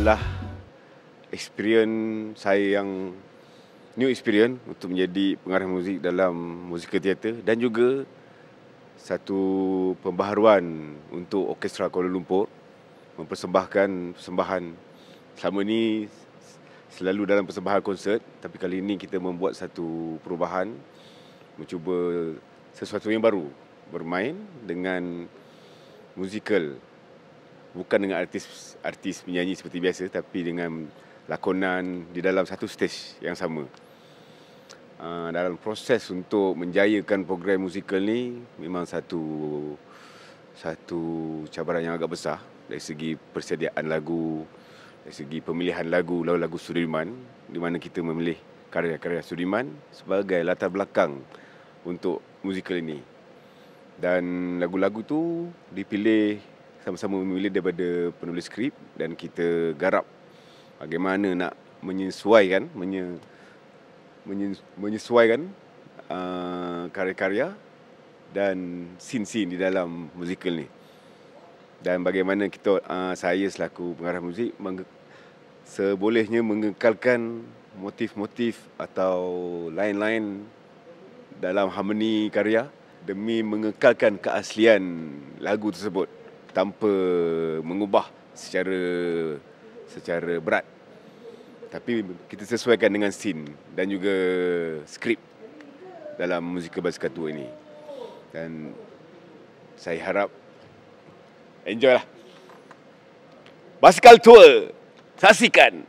adalah experience saya yang new experience untuk menjadi pengarah muzik dalam musical theatre, dan juga satu pembaharuan untuk Orkestra Kuala Lumpur mempersembahkan persembahan. Selama ni selalu dalam persembahan konsert, tapi kali ini kita membuat satu perubahan, mencuba sesuatu yang baru, bermain dengan musikal, bukan dengan artis penyanyi seperti biasa, tapi dengan lakonan di dalam satu stage yang sama. Dalam proses untuk menjayakan program musikal ni memang satu cabaran yang agak besar dari segi persediaan lagu, dari segi pemilihan lagu-lagu Sudirman, di mana kita memilih karya-karya Sudirman sebagai latar belakang untuk musikal ini. Dan lagu-lagu tu dipilih, sama-sama memilih daripada penulis skrip, dan kita garap bagaimana nak menyesuaikan karya-karya dan scene-scene di dalam musikal ni. Dan bagaimana saya selaku pengarah muzik sebolehnya mengekalkan motif-motif atau line-line dalam harmoni karya demi mengekalkan keaslian lagu tersebut tanpa mengubah secara berat. Tapi kita sesuaikan dengan scene dan juga skrip dalam musikal Basikal Tua ini. Dan saya harap enjoy lah. Basikal Tua, saksikan.